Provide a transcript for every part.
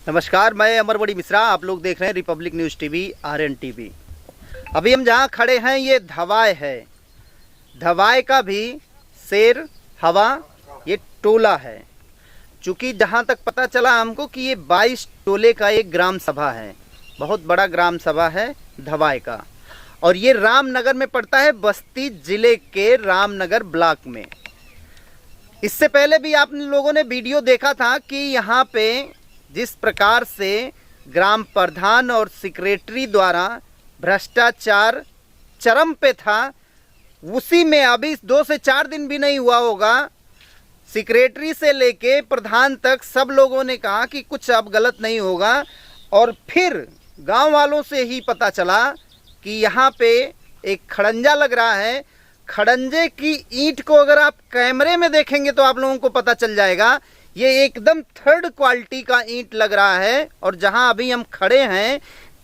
नमस्कार, मैं अमरबड़ी मिश्रा। आप लोग देख रहे हैं Republic news TV RN TV। अभी हम जहां खड़े हैं ये धवाय है। धवाय का भी शेर हवा ये टोला है। चूँकि जहां तक पता चला हमको कि ये 22 टोले का एक ग्राम सभा है। बहुत बड़ा ग्राम सभा है धवाय का, और ये रामनगर में पड़ता है, बस्ती जिले के रामनगर ब्लॉक में। इससे पहले भी आप लोगों ने वीडियो देखा था कि यहाँ पे जिस प्रकार से ग्राम प्रधान और सेक्रेटरी द्वारा भ्रष्टाचार चरम पे था, उसी में अभी 2 से 4 दिन भी नहीं हुआ होगा, सेक्रेटरी से लेके प्रधान तक सब लोगों ने कहा कि कुछ अब गलत नहीं होगा। और फिर गांव वालों से ही पता चला कि यहाँ पे एक खड़ंजा लग रहा है। खड़ंजे की ईंट को अगर आप कैमरे में देखेंगे तो आप लोगों को पता चल जाएगा, ये एकदम 3rd क्वालिटी का ईंट लग रहा है। और जहां अभी हम खड़े हैं,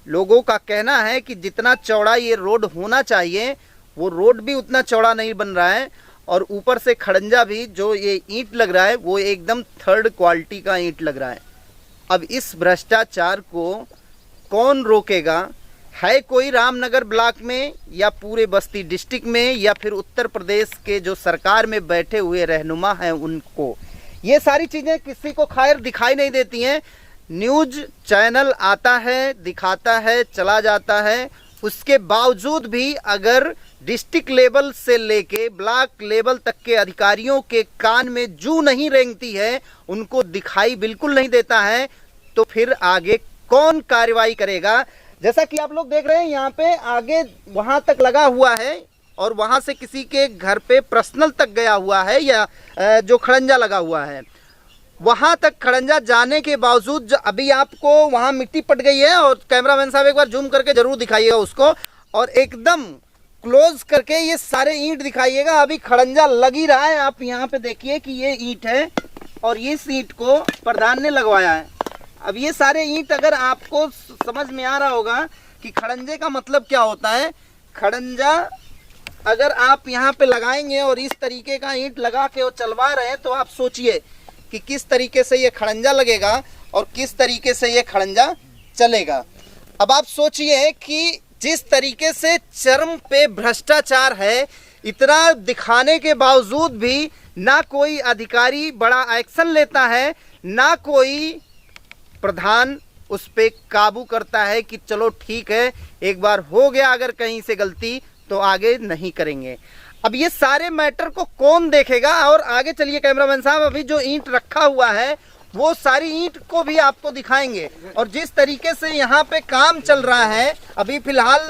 लोगों का कहना है कि जितना चौड़ा ये रोड होना चाहिए वो रोड भी उतना चौड़ा नहीं बन रहा है, और ऊपर से खड़ंजा भी जो ये ईंट लग रहा है वो एकदम 3rd क्वालिटी का ईंट लग रहा है। अब इस भ्रष्टाचार को कौन रोकेगा? है कोई रामनगर ब्लॉक में या पूरे बस्ती डिस्ट्रिक्ट में या फिर उत्तर प्रदेश के जो सरकार में बैठे हुए रहनुमा हैं उनको? ये सारी चीज़ें किसी को खैर दिखाई नहीं देती हैं। न्यूज़ चैनल आता है, दिखाता है, चला जाता है, उसके बावजूद भी अगर डिस्ट्रिक्ट लेवल से लेके ब्लॉक लेवल तक के अधिकारियों के कान में जू नहीं रेंगती है, उनको दिखाई बिल्कुल नहीं देता है, तो फिर आगे कौन कार्रवाई करेगा? जैसा कि आप लोग देख रहे हैं यहाँ पे आगे वहाँ तक लगा हुआ है, और वहाँ से किसी के घर पे पर्सनल तक गया हुआ है, या जो खड़ंजा लगा हुआ है वहाँ तक खड़ंजा जाने के बावजूद अभी आपको वहाँ मिट्टी पट गई है। और कैमरामैन साहब एक बार जूम करके जरूर दिखाइएगा उसको, और एकदम क्लोज करके ये सारे ईंट दिखाइएगा। अभी खड़ंजा लग ही रहा है। आप यहाँ पे देखिए कि ये ईंट है और इस ईंट को प्रधान ने लगवाया है। अब ये सारे ईंट अगर आपको समझ में आ रहा होगा कि खड़ंजे का मतलब क्या होता है। खड़ंजा अगर आप यहाँ पे लगाएंगे और इस तरीके का ईंट लगा के वो चलवा रहे हैं, तो आप सोचिए कि किस तरीके से ये खड़ंजा लगेगा और किस तरीके से ये खड़ंजा चलेगा। अब आप सोचिए कि जिस तरीके से चरम पे भ्रष्टाचार है, इतना दिखाने के बावजूद भी ना कोई अधिकारी बड़ा एक्शन लेता है, ना कोई प्रधान उस पे काबू करता है कि चलो ठीक है, एक बार हो गया अगर कहीं से गलती तो आगे नहीं करेंगे। अब ये सारे मैटर को कौन देखेगा? और आगे चलिए कैमरामैन साहब, अभी जो ईंट रखा हुआ है वो सारी ईंट को भी आपको दिखाएंगे। और जिस तरीके से यहाँ पे काम चल रहा है अभी फिलहाल,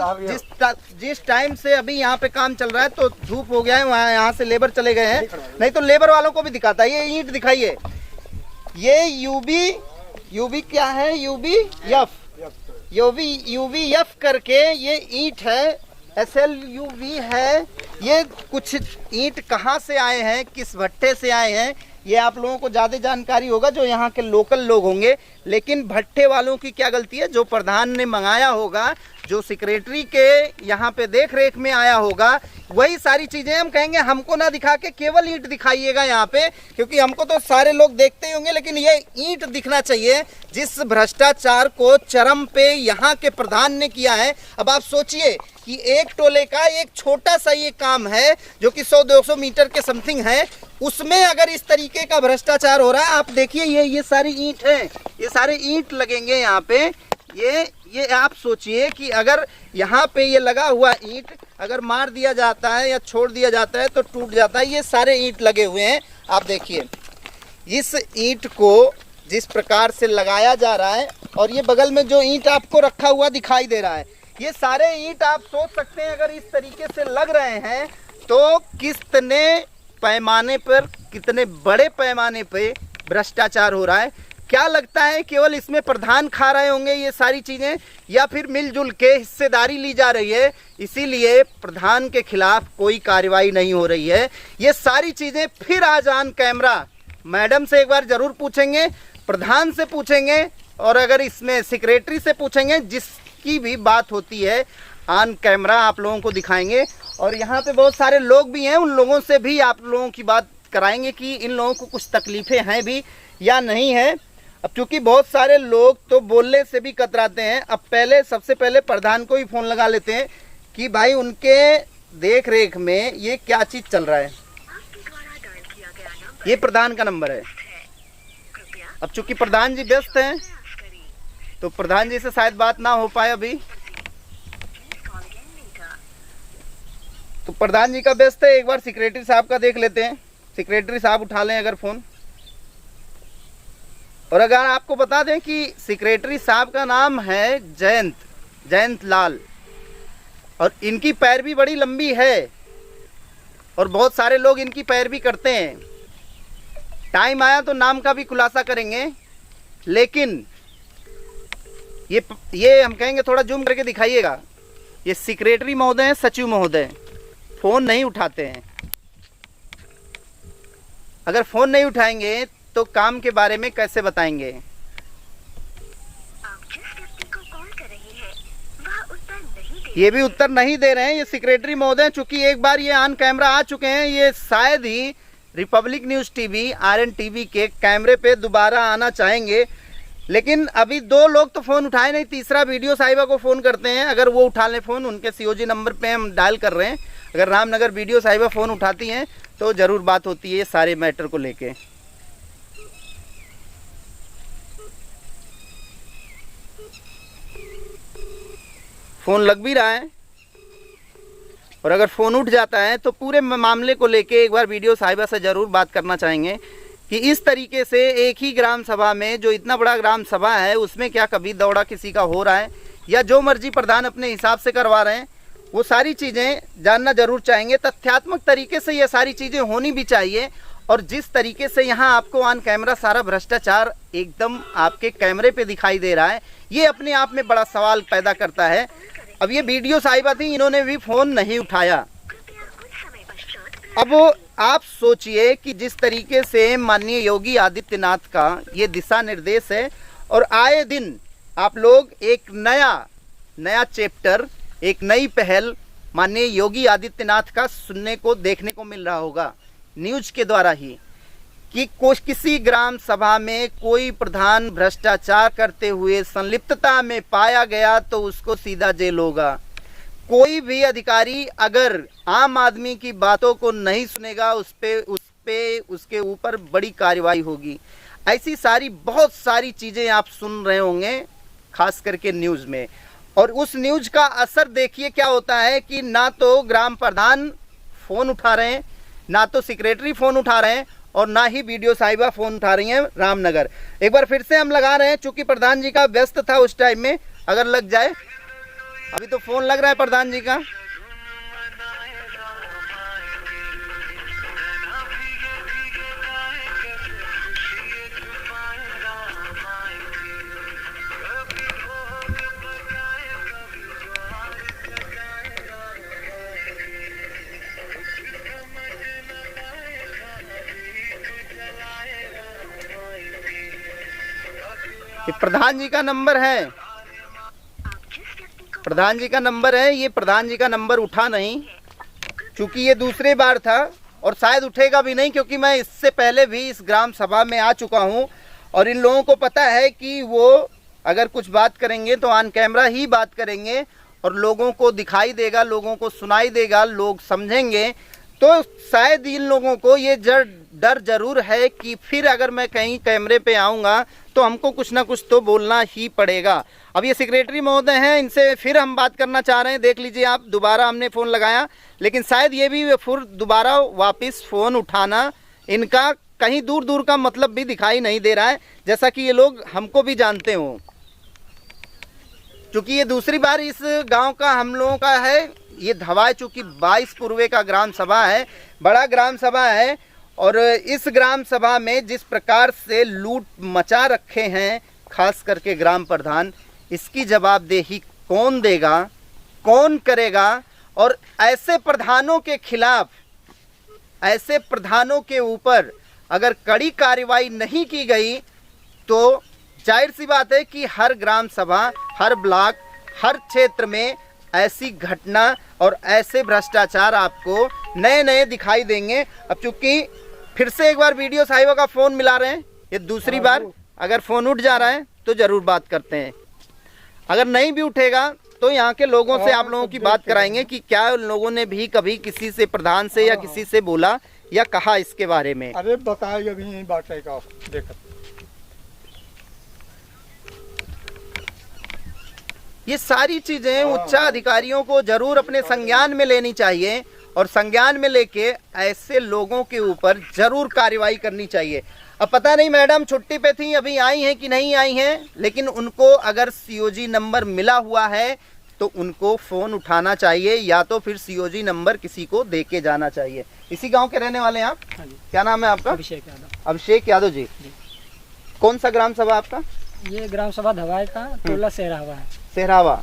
जिस टाइम से अभी यहाँ पे काम चल रहा है तो धूप हो गया है, वहाँ यहाँ से लेबर चले गए हैं, नहीं तो लेबर वालों को भी दिखाता है। ये ईंट दिखाइए, ये यूबी क्या है, यूबीएफ करके ये ईंट है, SLUV है। ये कुछ ईंट कहाँ से आए हैं, किस भट्टे से आए हैं, ये आप लोगों को ज़्यादा जानकारी होगा जो यहाँ के लोकल लोग होंगे। लेकिन भट्टे वालों की क्या गलती है? जो प्रधान ने मंगाया होगा, जो सेक्रेटरी के यहाँ पे देख रेख में आया होगा, वही सारी चीज़ें हम कहेंगे हमको ना दिखा के केवल ईंट दिखाइएगा यहाँ पे, क्योंकि हमको तो सारे लोग देखते ही होंगे, लेकिन ये ईंट दिखना चाहिए जिस भ्रष्टाचार को चरम पे यहाँ के प्रधान ने किया है। अब आप सोचिए कि एक टोले का एक छोटा सा ये काम है जो कि 100-200 मीटर के समथिंग है, उसमें अगर इस तरीके का भ्रष्टाचार हो रहा है। आप देखिए ये सारी ईंट है, ये सारे ईंट लगेंगे यहाँ पे। ये आप सोचिए कि अगर यहाँ पे ये लगा हुआ ईंट अगर मार दिया जाता है या छोड़ दिया जाता है तो टूट जाता है। ये सारे ईंट लगे हुए हैं, आप देखिए इस ईंट को जिस प्रकार से लगाया जा रहा है, और ये बगल में जो ईंट आपको रखा हुआ दिखाई दे रहा है, ये सारे ईंट आप सोच सकते हैं अगर इस तरीके से लग रहे हैं तो कितने पैमाने पर, कितने बड़े पैमाने पे भ्रष्टाचार हो रहा है। क्या लगता है केवल इसमें प्रधान खा रहे होंगे ये सारी चीज़ें, या फिर मिलजुल के हिस्सेदारी ली जा रही है, इसीलिए प्रधान के खिलाफ कोई कार्रवाई नहीं हो रही है? ये सारी चीज़ें फिर आज ऑन कैमरा मैडम से एक बार ज़रूर पूछेंगे, प्रधान से पूछेंगे, और अगर इसमें सेक्रेटरी से पूछेंगे। जिसकी भी बात होती है ऑन कैमरा आप लोगों को दिखाएंगे। और यहाँ पे बहुत सारे लोग भी हैं, उन लोगों से भी आप लोगों की बात कराएंगे कि इन लोगों को कुछ तकलीफ़ें हैं भी या नहीं है। अब चूंकि बहुत सारे लोग तो बोलने से भी कतराते हैं, अब सबसे पहले प्रधान को ही फोन लगा लेते हैं कि भाई उनके देख रेख में ये क्या चीज चल रहा है। ये प्रधान का नंबर है। अब चूंकि प्रधान जी व्यस्त हैं तो प्रधान जी से शायद बात ना हो पाए अभी, तो प्रधान जी का व्यस्त है। एक बार सेक्रेटरी साहब का देख लेते हैं, सेक्रेटरी साहब उठा लें अगर फोन। और अगर आपको बता दें कि सेक्रेटरी साहब का नाम है जयंत लाल, और इनकी पैरवी बड़ी लंबी है और बहुत सारे लोग इनकी पैरवी करते हैं। टाइम आया तो नाम का भी खुलासा करेंगे, लेकिन ये हम कहेंगे थोड़ा जूम करके दिखाइएगा। ये सेक्रेटरी महोदय हैं, सचिव महोदय, फोन नहीं उठाते हैं। अगर फोन नहीं उठाएंगे तो काम के बारे में कैसे बताएंगे। आप जिस व्यक्ति को कॉल कर रहे हैं वह उत्तर नहीं दे, ये भी उत्तर नहीं दे रहे हैं। ये सेक्रेटरी महोदय चूंकि एक बार ये ऑन कैमरा आ चुके हैं, ये शायद ही Republic news TV RN TV के कैमरे पे दोबारा आना चाहेंगे, लेकिन अभी 2 लोग तो फोन उठाए नहीं, तीसरा वीडियो साहिबा को फोन करते हैं। अगर वो उठा लें फोन, उनके सीओजी नंबर पे हम डायल कर रहे हैं, अगर रामनगर वीडियो साहिबा फोन उठाती हैं तो जरूर बात होती है ये सारे मैटर को लेके। फोन लग भी रहा है, और अगर फ़ोन उठ जाता है तो पूरे मामले को लेके एक बार वीडियो साहिबा से ज़रूर बात करना चाहेंगे कि इस तरीके से एक ही ग्राम सभा में, जो इतना बड़ा ग्राम सभा है, उसमें क्या कभी दौड़ा किसी का हो रहा है या जो मर्जी प्रधान अपने हिसाब से करवा रहे हैं, वो सारी चीज़ें जानना ज़रूर चाहेंगे। तथ्यात्मक तरीके से ये सारी चीज़ें होनी भी चाहिए, और जिस तरीके से यहाँ आपको ऑन कैमरा सारा भ्रष्टाचार एकदम आपके कैमरे पे दिखाई दे रहा है, ये अपने आप में बड़ा सवाल पैदा करता है। अब ये वीडियो साहिबा थी, इन्होंने भी फ़ोन नहीं उठाया। अब आप सोचिए कि जिस तरीके से माननीय योगी आदित्यनाथ का ये दिशा निर्देश है, और आए दिन आप लोग एक नया चैप्टर, एक नई पहल माननीय योगी आदित्यनाथ का सुनने को देखने को मिल रहा होगा न्यूज के द्वारा ही, कि किसी ग्राम सभा में कोई प्रधान भ्रष्टाचार करते हुए संलिप्तता में पाया गया तो उसको सीधा जेल होगा। कोई भी अधिकारी अगर आम आदमी की बातों को नहीं सुनेगा, उसके ऊपर बड़ी कार्रवाई होगी। ऐसी बहुत सारी चीज़ें आप सुन रहे होंगे, खास करके न्यूज़ में। और उस न्यूज का असर देखिए क्या होता है कि ना तो ग्राम प्रधान फ़ोन उठा रहे हैं, ना तो सेक्रेटरी फ़ोन उठा रहे हैं, और ना ही वीडियो साहिबा फ़ोन उठा रही हैं रामनगर। एक बार फिर से हम लगा रहे हैं, चूंकि प्रधान जी का व्यस्त था उस टाइम में, अगर लग जाए। अभी तो फ़ोन लग रहा है प्रधान जी का। ये प्रधान जी का नंबर है, प्रधान जी का नंबर है। ये प्रधान जी का नंबर उठा नहीं, क्योंकि ये दूसरी बार था और शायद उठेगा भी नहीं, क्योंकि मैं इससे पहले भी इस ग्राम सभा में आ चुका हूं, और इन लोगों को पता है कि वो अगर कुछ बात करेंगे तो ऑन कैमरा ही बात करेंगे, और लोगों को दिखाई देगा, लोगों को सुनाई देगा, लोग समझेंगे। तो शायद इन लोगों को ये डर जरूर है कि फिर अगर मैं कहीं कैमरे पे आऊँगा तो हमको कुछ ना कुछ तो बोलना ही पड़ेगा। अब ये सेक्रेटरी महोदय हैं, इनसे फिर हम बात करना चाह रहे हैं। देख लीजिए आप, दोबारा हमने फ़ोन लगाया, लेकिन शायद ये भी फिर दोबारा वापस फ़ोन उठाना इनका कहीं दूर का मतलब भी दिखाई नहीं दे रहा है, जैसा कि ये लोग हमको भी जानते हों। चूँकि ये दूसरी बार इस गांव का हम लोगों का है, ये धवाई चूँकि 22 पूर्वे का ग्राम सभा है, बड़ा ग्राम सभा है, और इस ग्राम सभा में जिस प्रकार से लूट मचा रखे हैं खास करके ग्राम प्रधान, इसकी जवाबदेही कौन देगा, कौन करेगा। और ऐसे प्रधानों के खिलाफ, ऐसे प्रधानों के ऊपर अगर कड़ी कार्रवाई नहीं की गई तो जाहिर सी बात है कि हर ग्राम सभा, हर ब्लॉक, हर क्षेत्र में ऐसी घटना और ऐसे भ्रष्टाचार आपको नए दिखाई देंगे। अब चूंकि फिर से एक बार वीडियो साहिबा का फ़ोन मिला रहे हैं, ये दूसरी बार। अगर फ़ोन उठ जा रहा है तो ज़रूर बात करते हैं, अगर नहीं भी उठेगा तो यहाँ के लोगों से आप लोगों की बात कराएंगे कि क्या उन लोगों ने भी कभी किसी से, प्रधान से या किसी से बोला या कहा इसके बारे में। अरे बताइए अभी यही बात है का देखो ये सारी चीजें उच्च अधिकारियों को जरूर अपने संज्ञान में लेनी चाहिए और संज्ञान में लेके ऐसे लोगों के ऊपर जरूर कार्रवाई करनी चाहिए। अब पता नहीं मैडम छुट्टी पे थी, अभी आई हैं कि नहीं आई हैं, लेकिन उनको अगर सीओजी नंबर मिला हुआ है तो उनको फ़ोन उठाना चाहिए या तो फिर सीओजी नंबर किसी को दे के जाना चाहिए। इसी गांव के रहने वाले हैं आप? हाँ जी। क्या नाम है आपका? अभिषेक यादव। अभिषेक यादव जी। कौन सा ग्राम सभा आपका? ये ग्राम सभा धवाई का टोला सहरावा है। सहरावा।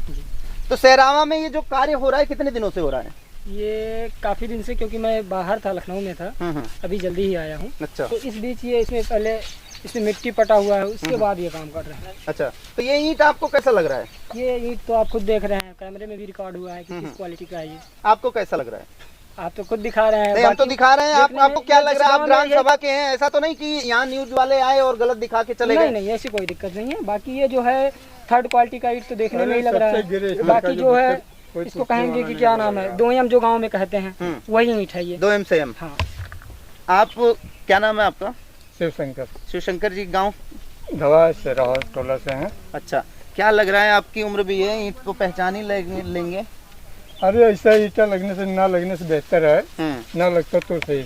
तो सहरावा में ये जो कार्य हो रहा है कितने दिनों से हो रहा है? ये काफी दिन से, क्योंकि मैं बाहर था, लखनऊ में था, अभी जल्दी ही आया हूँ। अच्छा। तो इस बीच ये इसमें पहले इसमें मिट्टी पटा हुआ है, उसके बाद ये काम कर रहे हैं। अच्छा, तो ये ईंट आपको कैसा लग रहा है? ये ईंट तो आप खुद देख रहे हैं, कैमरे में भी रिकॉर्ड हुआ है कि किस क्वालिटी का है ये। आपको कैसा लग रहा है? आप तो खुद दिखा रहे हैं। नहीं, हम तो दिखा रहे हैं। आपको क्या लग रहा है? आप ग्राम ये- सभा के हैं, ऐसा तो नहीं कि यहाँ न्यूज वाले आए और गलत दिखा के चले नहीं गए? नहीं, ऐसी कोई दिक्कत नहीं है। बाकी ये जो है थर्ड क्वालिटी का ईंट तो देखने में ही लग रहा सबसे गिरे है। इसमें बाकी का जो है कोई इसको टूटने कहेंगे वाला कि नहीं क्या नाम है, 2M जो गाँव में कहते हैं वही ईंट है ये। 2M से M। हाँ। आप क्या नाम है आपका? शिवशंकर शिवशंकर जी। गाँव? धवा से रहा टोला से हैं। अच्छा, क्या लग रहा है? आपकी उम्र भी है, ईंट को पहचान ही लेंगे? अरे ऐसा ईटा लगने से ना लगने से बेहतर है, ना लगता तो सही।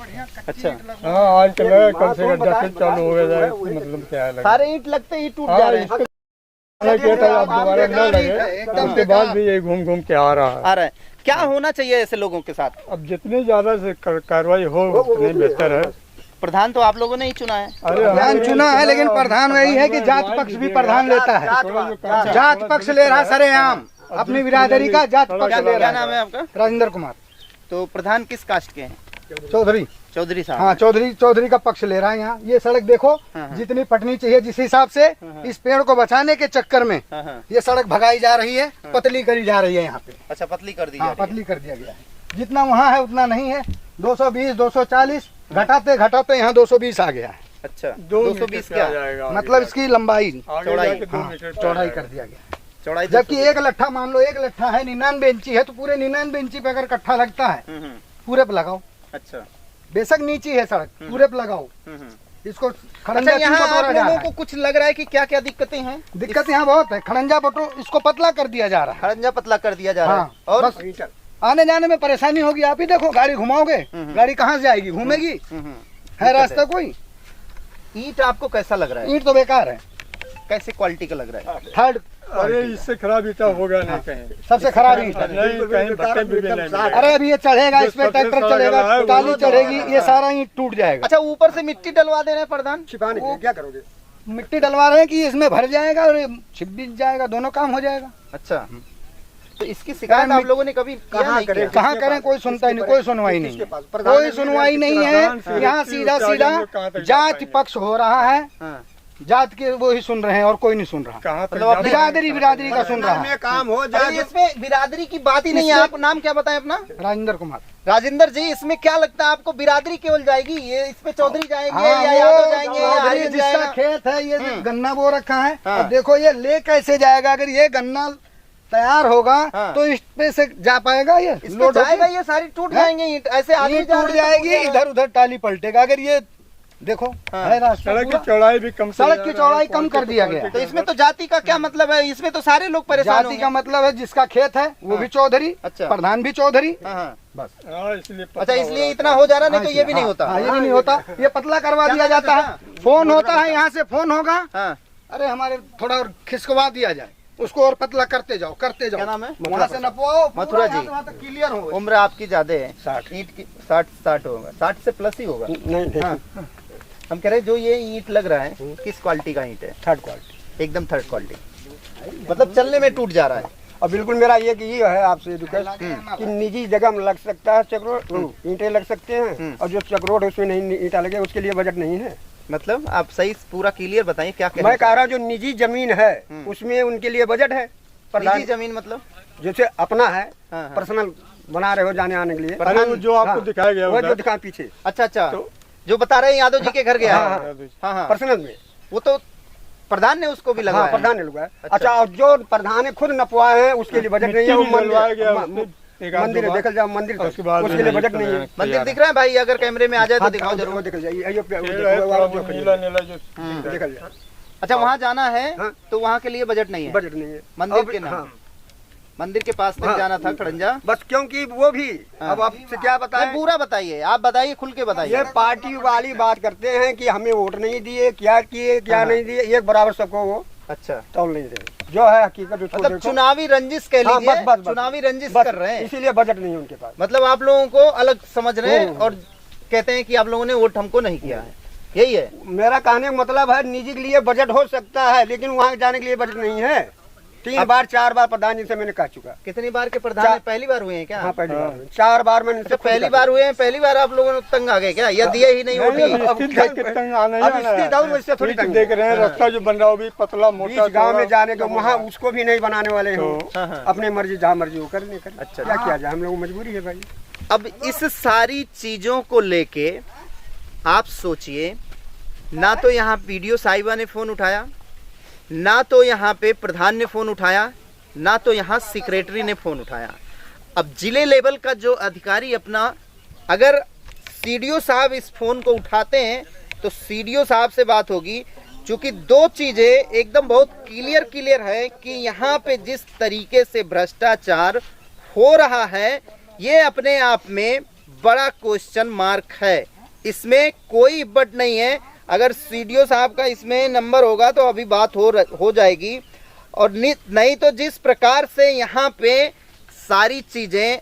अच्छा, हाँ आज कल है, कल से गड्ढा फिर चालू हो जाए, मतलब क्या है सारे ईंट लगते ही टूट जा हाँ, रहे हैं। इसको था आप दोबारा न लगे, उसके बाद भी ये घूम घूम के आ रहा है। आ रहा है। क्या होना चाहिए ऐसे लोगों के साथ? अब जितनी ज्यादा से कार्रवाई हो उतनी बेहतर है। प्रधान तो आप लोगों ने ही चुना है। अरे प्रधान चुना है, लेकिन प्रधान वही है कि जात पक्ष भी प्रधान लेता है। जात पक्ष ले रहा सरेआम, अपनी बिरादरी का जात पक्ष ले क्या रहा नाम है है। आपका? राजेंद्र कुमार तो प्रधान किस कास्ट के हैं? चौधरी। चौधरी साहब। हाँ, चौधरी का पक्ष ले रहा है यहाँ। ये सड़क देखो जितनी पटनी चाहिए, जिस हिसाब से इस पेड़ को बचाने के चक्कर में ये सड़क भगाई जा रही है, पतली करी जा रही है यहाँ पे। अच्छा, पतली कर दी हाँ, जा रही है। पतली कर दिया गया है। जितना वहाँ है उतना नहीं है, 220 240 घटाते घटाते यहाँ 220 आ गया है। अच्छा, 220 क्या? जाएगा मतलब इसकी लंबाई चौड़ाई। चौड़ाई कर दिया गया। चौड़ाई जबकि एक लट्ठा, मान लो एक लट्ठा है 99 इंची है, तो पूरे 99 इंची पे अगर कट्ठा लगता है, पूरे पे लगाओ। अच्छा। बेशक नीची है सड़क, पूरे पे लगाओ। इसको अच्छा, खड़ंजा यहाँ क्यों आप बटोरा जा लोगों रहा को है? कुछ लग रहा है कि क्या क्या दिक्कतें हैं? दिक्कत यहाँ बहुत है। खड़ंजा बटो इसको पतला कर दिया जा रहा है। खड़ंजा पतला कर दिया जा रहा है। हाँ, और बस आने जाने में परेशानी होगी। आप ही देखो, गाड़ी घुमाओगे, गाड़ी कहाँ से जाएगी? घूमेगी? है रास्ता कोई? ईंट आपको कैसा लग रहा है? ईंट तो बेकार है, कैसे क्वालिटी का लग रहा है? थर्ड। अरे इससे खराब ईटा होगा नहीं कहीं, सबसे खराब ईंट है। नहीं कहीं भट्टे भी नहीं मिलेगा। अरे अभी ये चढ़ेगा, इस पे ट्रैक्टर चलेगा, टाली चढ़ेगी, ये सारा ईंट टूट जाएगा। अच्छा, ऊपर से मिट्टी डलवा दे रहे हैं प्रधान? क्या करोगे? मिट्टी डलवा रहे हैं कि इसमें भर जाएगा और छिप भी जाएगा, दोनों काम हो जाएगा। अच्छा, तो इसकी शिकायत आप लोगों ने कभी कहाँ करें? कोई सुनता ही नहीं, कोई सुनवाई नहीं है, कोई सुनवाई नहीं है। यहाँ सीधा सीधा जात पक्ष हो रहा है, जात के वो ही सुन रहे हैं और कोई नहीं सुन रहा। कहाँ तक मतलब बिरादरी का सुन रहा है। काम हो अरे इसमें बिरादरी की बात ही नहीं है। आप नाम क्या बताएं अपना? राजेंद्र कुमार। राजेंद्र जी, इसमें क्या लगता है आपको? बिरादरी केवल जाएगी ये? इसमें चौधरी जाएंगे हाँ, या वो यादव जाएंगे या चौधरी आर्यन जिसका जाएगा? खेत है, ये गन्ना बो रखा है। हाँ। अब देखो ये ले कैसे जाएगा? अगर ये गन्ना तैयार होगा हाँ। तो इस पे से जा पाएगा? ये इसमें लोड होके? जाएगा, ये सारी टूट जाएंगे ईंट। ऐसे आदमी ईंट जा टूट रहे हैं तो जाएगी, टूट जाएगा। इधर उधर टाली पलटेगा। अगर ये देखो है रास्ता सड़क की पूरा। चौड़ाई भी कम, सड़क की चौड़ाई कम कर दिया गया। तो इसमें तो जाति का क्या मतलब है? इसमें तो सारे लोग परेशान जाति होंगे। का मतलब है जिसका खेत है वो भी चौधरी, अच्छा। प्रधान भी चौधरी। हाँ, हाँ। हाँ, इसलिए अच्छा, इसलिए इतना हो जा रहा, नहीं तो ये भी नहीं होता। हाँ, ये भी नहीं होता। ये पतला करवा दिया जाता है। फोन होता है, यहाँ से फोन होगा, हाँ। अरे हमारे थोड़ा और खिसकवा दिया जाए, उसको और पतला करते जाओ, करते जाओ। क्या नाम है? वहाँ से नपवाओ, मथुरा जी। वहाँ तक क्लियर हो। उम्र आपकी ज्यादा है? 60। ईंट की 60 होगा, 60 से प्लस ही होगा। नहीं, हाँ। हम कह रहे हैं जो ये ईंट लग रहा है किस क्वालिटी का ईंट है? Third quality. एकदम थर्ड क्वालिटी, मतलब चलने में टूट जा रहा है। और बिल्कुल मेरा ये कि ये है आपसे रिक्वेस्ट कि निजी जगह में लग सकता है चक्रोट, ईंटें लग सकते हैं, और जो चक्रोट है उसमें नहीं ईंटा लगे उसके लिए बजट नहीं है। मतलब आप सही पूरा क्लियर बताइए क्या मैं कह रहा हूँ जो निजी जमीन है उसमें उनके लिए बजट है। निजी जमीन मतलब जैसे अपना है, हाँ, हाँ। पर्सनल बना रहे हो जाने आने के लिए, अरे वो जो आपको हाँ, दिखाया गया वो जो उधर, दिखा पीछे अच्छा अच्छा, तो- जो बता रहे हैं यादव जी के घर गया हाँ, है। हाँ। हाँ हाँ, पर्सनल में वो तो प्रधान ने उसको भी हाँ, लगाया? प्रधान ने लगाया। अच्छा, और जो प्रधान ने खुद नपवाए हैं उसके लिए बजट नहीं है। वो मंदिर देखा जाओ, मंदिर उसके लिए बजट नहीं है। मंदिर दिख रहा है भाई? अगर कैमरे में आ जाए तो दिखाओ जरूर। देखा जाइए, देखा जाए। अच्छा, वहाँ जाना है हाँ। तो वहाँ के लिए बजट नहीं है? बजट नहीं है मंदिर अब- के नाम, हाँ। मंदिर के पास तक हाँ। जाना था खड़ंजा। बस क्योंकि वो भी अब आपसे क्या बताएं, नहीं, पूरा बताइए, आप बताइए, खुल के बताइए। ये पार्टी वाली बात करते हैं कि हमें वोट नहीं दिए, क्या किए क्या नहीं दिए, एक बराबर सबको वो अच्छा, तौल नहीं दे। जो है हकीकत उसको मतलब देखो। चुनावी रंजिश कह हाँ, लीजिए, बस। चुनावी रंजिश बस, कर रहे हैं। इसीलिए बजट नहीं है उनके पास। मतलब आप लोगों को अलग समझ रहे हैं और कहते हैं कि आप लोगों ने वोट हमको नहीं किया है, यही है? मेरा कहने का मतलब है निजी के लिए बजट हो सकता है, लेकिन वहाँ जाने के लिए बजट नहीं है। 3 बार 4 बार प्रधान जी से मैंने कह चुका। कितनी बार के प्रधान हैं? पहली बार हुए हैं क्या? हाँ, पहली बार 4 बार मैंने अच्छा, पहली बार हुए हैं, पहली बार आप लोगों ने तंग आ गए क्या? या दिए ही नहीं वोट? वैसे थोड़ी तंग देख रहे हैं रास्ता जो बन रहा है वो भी पतला मोटा गाँव में जाने के, वहाँ उसको भी नहीं बनाने वाले हो। हाँ, हाँ। अपने मर्जी जहाँ मर्जी हो कर नहीं कर। अच्छा। क्या किया जाए, हम लोग मजबूरी है भाई। अब इस सारी चीजों को लेके आप सोचिए, ना तो यहाँ पीडीओ साहिबा ने फोन उठाया, ना तो यहाँ पे प्रधान ने फोन उठाया, ना तो यहाँ सेक्रेटरी ने फोन उठाया। अब जिले लेवल का जो अधिकारी अपना, अगर सीडीओ साहब इस फोन को उठाते हैं तो सीडीओ साहब से बात होगी, क्योंकि दो चीजें एकदम बहुत क्लियर है कि यहाँ पे जिस तरीके से भ्रष्टाचार हो रहा है ये अपने आप में बड़ा क्वेश्चन मार्क है, इसमें कोई बट नहीं है। अगर सीडीओ साहब का इसमें नंबर होगा तो अभी बात हो जाएगी, और नहीं तो जिस प्रकार से यहाँ पे सारी चीजें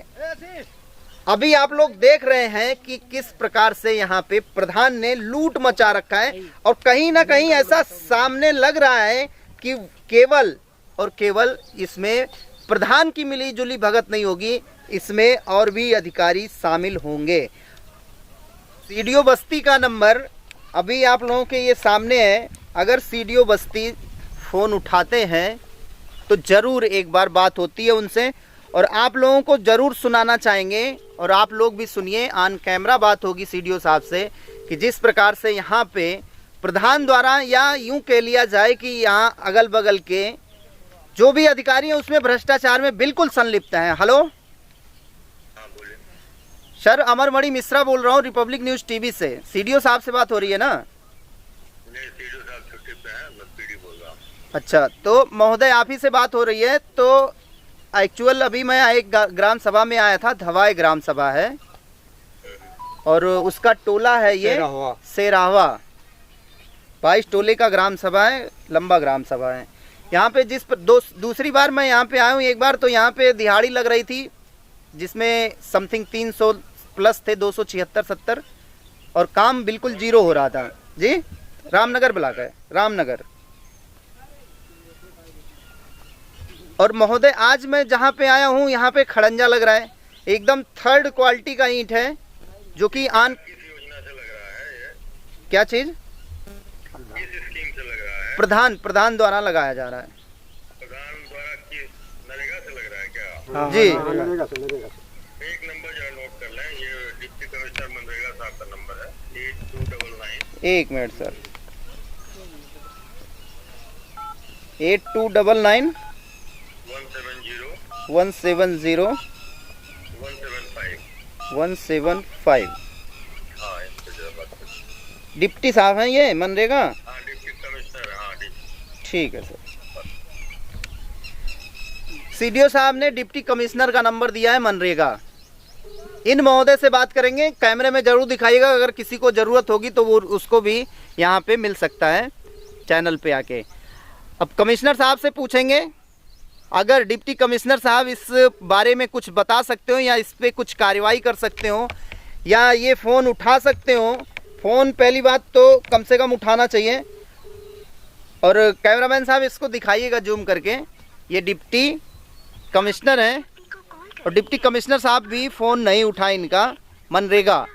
अभी आप लोग देख रहे हैं कि किस प्रकार से यहाँ पे प्रधान ने लूट मचा रखा है, और कहीं ना कहीं ऐसा सामने लग रहा है कि केवल और केवल इसमें प्रधान की मिली जुली भगत नहीं होगी, इसमें और भी अधिकारी शामिल होंगे। सीडीओ बस्ती का नंबर अभी आप लोगों के ये सामने है। अगर सीडीओ बस्ती फ़ोन उठाते हैं तो ज़रूर एक बार बात होती है उनसे, और आप लोगों को ज़रूर सुनाना चाहेंगे, और आप लोग भी सुनिए, ऑन कैमरा बात होगी सीडीओ साहब से कि जिस प्रकार से यहाँ पे प्रधान द्वारा, या यूं कह लिया जाए कि यहाँ अगल बगल के जो भी अधिकारी हैं उसमें भ्रष्टाचार में बिल्कुल संलिप्त हैं। हेलो सर, अमरमणि मिश्रा बोल रहा हूँ रिपब्लिक न्यूज़ टीवी से। सीडीओ साहब से बात हो रही है ना? नहीं, सीडीओ साहब छुट्टी पे हैं, मैं पीडी बोल रहा हूँ। अच्छा, तो महोदय आप ही से बात हो रही है। तो एक्चुअल अभी मैं एक ग्राम सभा में आया था, धवाए ग्राम सभा है, और उसका टोला है ये सेराहवा, 22 टोले का ग्राम सभा है, लंबा ग्राम सभा है। यहाँ पे दूसरी बार मैं यहाँ पे आया हूँ, एक बार तो यहाँ पे दिहाड़ी लग रही थी जिसमें समथिंग 300 प्लस थे, 276-70, और काम बिल्कुल जीरो हो रहा था जी। रामनगर ब्लॉक है, रामनगर। और महोदय आज मैं जहाँ पे आया हूँ यहाँ पे खड़ंजा लग रहा है, एकदम 3rd क्वालिटी का ईंट है, जो कि किस योजना से लग रहा है ये? क्या चीज? किस स्कीम से लग रहा है? प्रधान द्वारा लगाया जा रहा है। प्रधान द्वारा किस नरेगा से लग रहा है क्या? जी, एक नंबर जरा नोट कर लें, ये डिप्टी कमिश्नर मनरेगा साहब का नंबर है, 8299। एक मिनट सर, 8299 170 175। हाँ, इससे जरा बात करें। डिप्टी साहब हैं ये मनरेगा? हाँ, डिप्टी कमिश्नर, हाँ डिप्टी। ठीक है सर। सीडीओ साहब ने डिप्टी कमिश्नर का नंबर दिया है मनरेगा। इन महोदय से बात करेंगे, कैमरे में जरूर दिखाइएगा, अगर किसी को ज़रूरत होगी तो वो उसको भी यहाँ पे मिल सकता है चैनल पे आके। अब कमिश्नर साहब से पूछेंगे, अगर डिप्टी कमिश्नर साहब इस बारे में कुछ बता सकते हो, या इस पर कुछ कार्रवाई कर सकते हो, या ये फ़ोन उठा सकते हो। फ़ोन पहली बात तो कम से कम उठाना चाहिए। और कैमरामैन साहब इसको दिखाइएगा जूम करके, ये डिप्टी कमिश्नर हैं, और डिप्टी कमिश्नर साहब भी फ़ोन नहीं उठा इनका मनरेगा।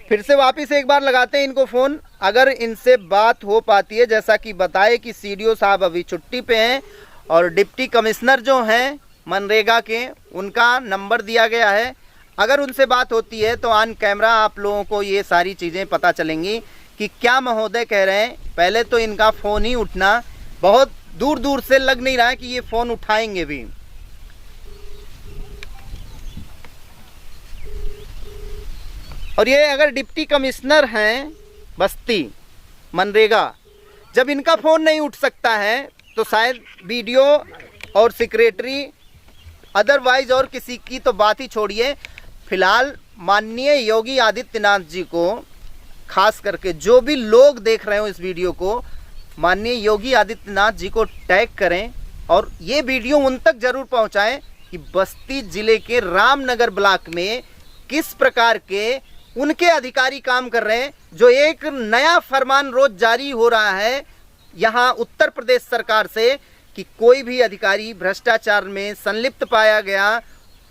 फिर से वापस एक बार लगाते हैं इनको फ़ोन, अगर इनसे बात हो पाती है। जैसा कि बताए कि सीडीओ साहब अभी छुट्टी पे हैं, और डिप्टी कमिश्नर जो हैं मनरेगा के, उनका नंबर दिया गया है। अगर उनसे बात होती है तो ऑन कैमरा आप लोगों को ये सारी चीज़ें पता चलेंगी कि क्या महोदय कह रहे हैं। पहले तो इनका फ़ोन ही उठना बहुत दूर दूर से लग नहीं रहा है कि ये फोन उठाएंगे भी। और ये अगर डिप्टी कमिश्नर हैं बस्ती मनरेगा, जब इनका फोन नहीं उठ सकता है तो शायद वीडियो और सेक्रेटरी अदरवाइज और किसी की तो बात ही छोड़िए। फिलहाल माननीय योगी आदित्यनाथ जी को, खास करके जो भी लोग देख रहे हो इस वीडियो को, माननीय योगी आदित्यनाथ जी को टैग करें और ये वीडियो उन तक जरूर पहुंचाएं कि बस्ती जिले के रामनगर ब्लॉक में किस प्रकार के उनके अधिकारी काम कर रहे हैं। जो एक नया फरमान रोज जारी हो रहा है यहाँ उत्तर प्रदेश सरकार से कि कोई भी अधिकारी भ्रष्टाचार में संलिप्त पाया गया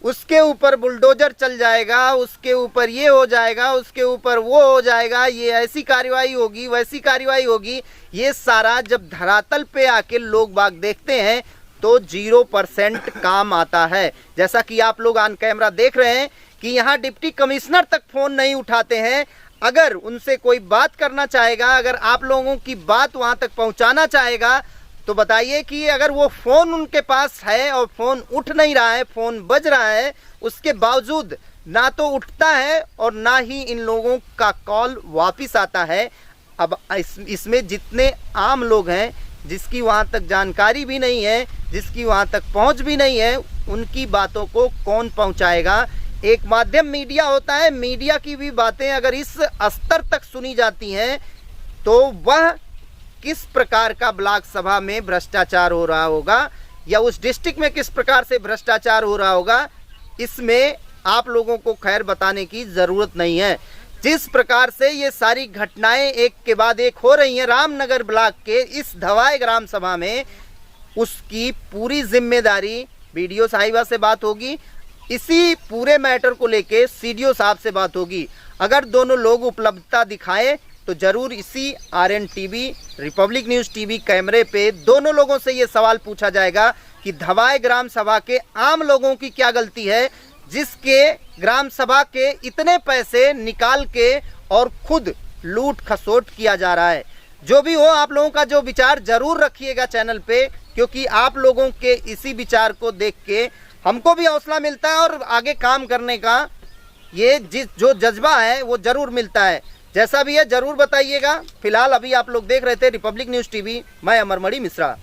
उसके ऊपर बुलडोजर चल जाएगा, उसके ऊपर ये हो जाएगा, उसके ऊपर वो हो जाएगा, ये ऐसी कार्रवाई होगी, वैसी कार्रवाई होगी। ये सारा जब धरातल पे आके लोग बाग देखते हैं तो 0% काम आता है। जैसा कि आप लोग ऑन कैमरा देख रहे हैं कि यहाँ डिप्टी कमिश्नर तक फोन नहीं उठाते हैं। अगर उनसे कोई बात करना चाहेगा, अगर आप लोगों की बात वहां तक पहुंचाना चाहेगा तो बताइए कि अगर वो फ़ोन उनके पास है और फ़ोन उठ नहीं रहा है, फ़ोन बज रहा है, उसके बावजूद ना तो उठता है और ना ही इन लोगों का कॉल वापस आता है। अब इसमें जितने आम लोग हैं जिसकी वहाँ तक जानकारी भी नहीं है, जिसकी वहाँ तक पहुँच भी नहीं है, उनकी बातों को कौन पहुँचाएगा। एक माध्यम मीडिया होता है, मीडिया की भी बातें अगर इस स्तर तक सुनी जाती हैं तो वह किस प्रकार का ब्लॉक सभा में भ्रष्टाचार हो रहा होगा या उस डिस्ट्रिक्ट में किस प्रकार से भ्रष्टाचार हो रहा होगा, इसमें आप लोगों को खैर बताने की ज़रूरत नहीं है। जिस प्रकार से ये सारी घटनाएं एक के बाद एक हो रही हैं रामनगर ब्लॉक के इस धवाए ग्राम सभा में, उसकी पूरी जिम्मेदारी बीडीओ साहिबा से बात होगी। इसी पूरे मैटर को लेके सीडीओ साहब से बात होगी। अगर दोनों लोग उपलब्धता दिखाएं तो जरूर इसी RN TV, republic news TV कैमरे पे दोनों लोगों से ये सवाल पूछा जाएगा कि धवाए ग्राम सभा के आम लोगों की क्या गलती है जिसके ग्राम सभा के इतने पैसे निकाल के और खुद लूट खसोट किया जा रहा है। जो भी हो, आप लोगों का जो विचार जरूर रखिएगा चैनल पे, क्योंकि आप लोगों के इसी विचार को देख के हमको भी हौसला मिलता है और आगे काम करने का ये जो जज्बा है वो जरूर मिलता है। जैसा भी है जरूर बताइएगा। फिलहाल अभी आप लोग देख रहे थे रिपब्लिक न्यूज़ टीवी, मैं अमरमणि मिश्रा।